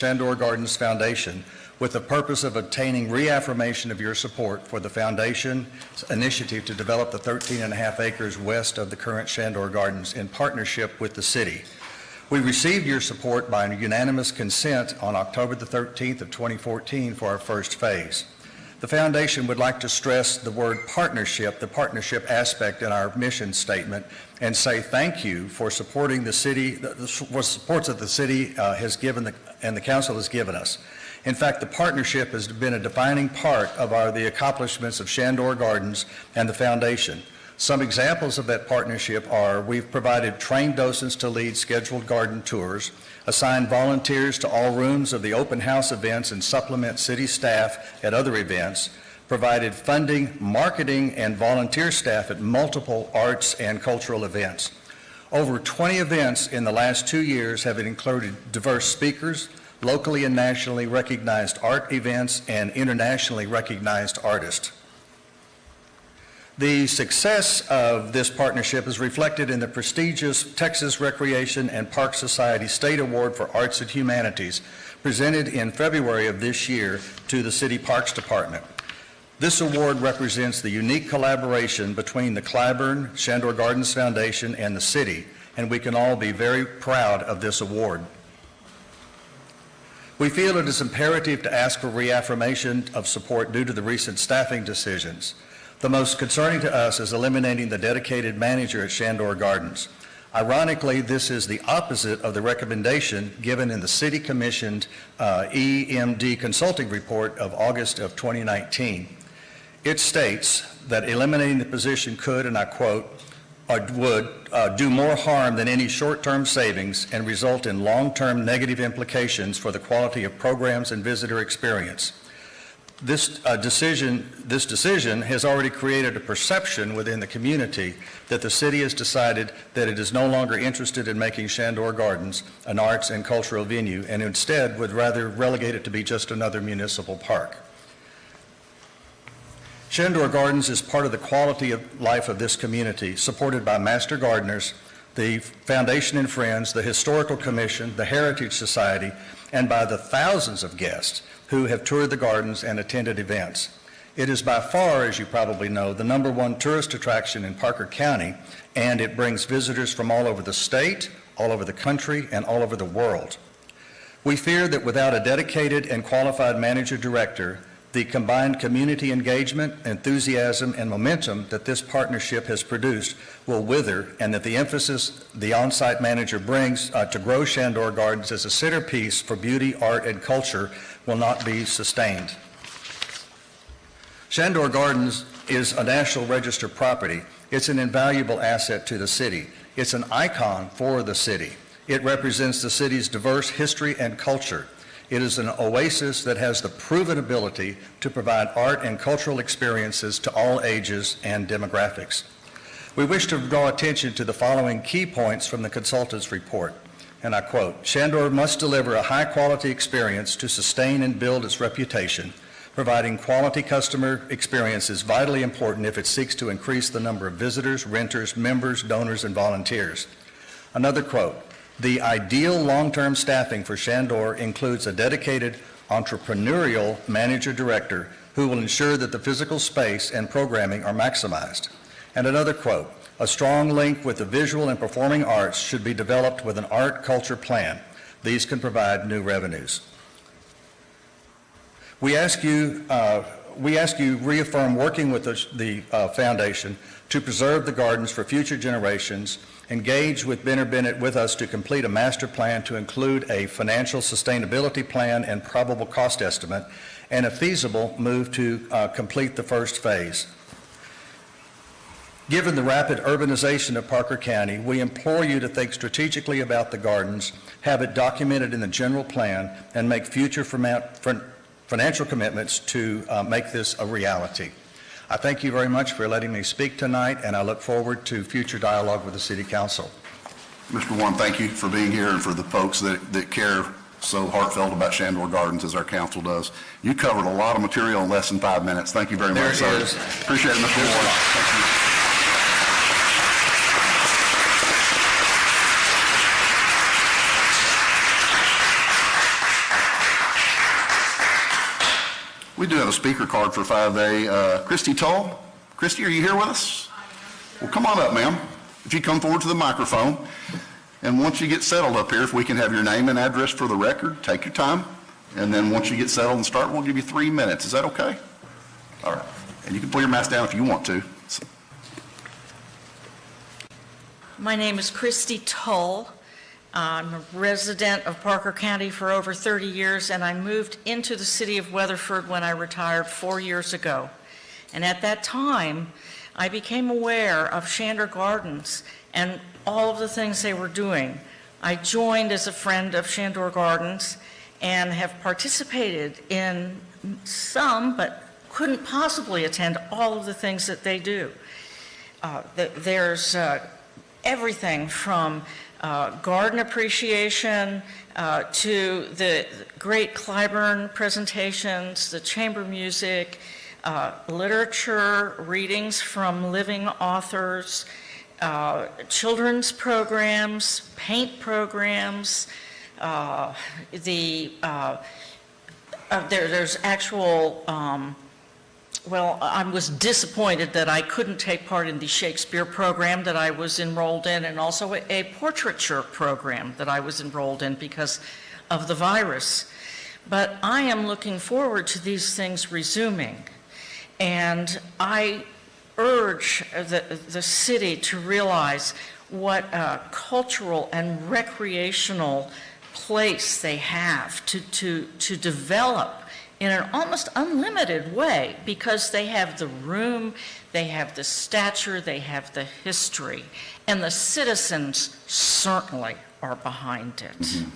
Chandor Gardens Foundation with the purpose of obtaining reaffirmation of your support for the Foundation's initiative to develop the 13.5 acres west of the current Shandor Gardens in partnership with the city. We received your support by unanimous consent on October the 13th of 2014 for our first phase. The Foundation would like to stress the word partnership, the partnership aspect in our mission statement, and say thank you for supporting the city, for supports that the city has given and the council has given us. In fact, the partnership has been a defining part of the accomplishments of Chandor Gardens and the Foundation. Some examples of that partnership are: we've provided trained docents to lead scheduled garden tours, assigned volunteers to all rooms of the open house events and supplement city staff at other events, provided funding, marketing, and volunteer staff at multiple arts and cultural events. Over 20 events in the last 2 years have included diverse speakers, locally and nationally recognized art events, and internationally recognized artists. The success of this partnership is reflected in the prestigious Texas Recreation and Park Society State Award for Arts and Humanities, presented in February of this year to the City Parks Department. This award represents the unique collaboration between the Clyburn Chandor Gardens Foundation and the city, and we can all be very proud of this award. We feel it is imperative to ask for reaffirmation of support due to the recent staffing decisions. The most concerning to us is eliminating the dedicated manager at Chandor Gardens. Ironically, this is the opposite of the recommendation given in the City Commissioned EMD consulting report of August of 2019. It states that eliminating the position could, and I quote, would do more harm than any short-term savings and result in long-term negative implications for the quality of programs and visitor experience. This decision has already created a perception within the community that the city has decided that it is no longer interested in making Chandor Gardens an arts and cultural venue, and instead would rather relegate it to be just another municipal park. Chandor Gardens is part of the quality of life of this community, supported by master gardeners, the Foundation and Friends, the Historical Commission, the Heritage Society, and by the thousands of guests who have toured the gardens and attended events. It is by far, as you probably know, the #1 tourist attraction in Parker County, and it brings visitors from all over the state, all over the country, and all over the world. We fear that without a dedicated and qualified manager-director, the combined community engagement, enthusiasm, and momentum that this partnership has produced will wither, and that the emphasis the on-site manager brings to grow Chandor Gardens as a centerpiece for beauty, art, and culture will not be sustained. Chandor Gardens is a National Register property. It's an invaluable asset to the city. It's an icon for the city. It represents the city's diverse history and culture. It is an oasis that has the proven ability to provide art and cultural experiences to all ages and demographics. We wish to draw attention to the following key points from the consultant's report, and I quote, Chandor must deliver a high-quality experience to sustain and build its reputation. Providing quality customer experience is vitally important if it seeks to increase the number of visitors, renters, members, donors, and volunteers. Another quote, the ideal long-term staffing for Chandor includes a dedicated entrepreneurial manager-director who will ensure that the physical space and programming are maximized. And another quote, a strong link with the visual and performing arts should be developed with an art culture plan. These can provide new revenues. We ask you reaffirm working with the Foundation to preserve the gardens for future generations, engage with Benner Bennett with us to complete a master plan to include a financial sustainability plan and probable cost estimate, and a feasible move to complete the first phase. Given the rapid urbanization of Parker County, we implore you to think strategically about the gardens, have it documented in the general plan, and make future financial commitments to make this a reality. I thank you very much for letting me speak tonight, and I look forward to future dialogue with the City Council. Mr. Warren, thank you for being here and for the folks that care so heartfelt about Chandor Gardens as our council does. You covered a lot of material in less than 5 minutes. Thank you very much, sir. Appreciate it, Mr. Warren. Thank you. We do have a speaker card for 5A. Christie Tull. Christie, are you here with us? Well, come on up, ma'am. If you come forward to the microphone, and once you get settled up here, if we can have your name and address for the record, take your time. And then once you get settled and start, we'll give you 3 minutes. Is that okay? All right. And you can pull your mask down if you want to. My name is Christie Tull. I'm a resident of Parker County for over 30 years, and I moved into the city of Weatherford when I retired 4 years ago. And at that time, I became aware of Chandor Gardens and all of the things they were doing. I joined as a friend of Chandor Gardens and have participated in some, but couldn't possibly attend all of the things that they do. There's everything from garden appreciation to the great Clyburn presentations, the chamber music, literature, readings from living authors, children's programs, paint programs, there's actual well, I was disappointed that I couldn't take part in the Shakespeare program that I was enrolled in, and also a portraiture program that I was enrolled in because of the virus. But I am looking forward to these things resuming, and I urge the city to realize what a cultural and recreational place they have to develop in an almost unlimited way, because they have the room, they have the stature, they have the history, and the citizens certainly are behind it. Mm-hmm.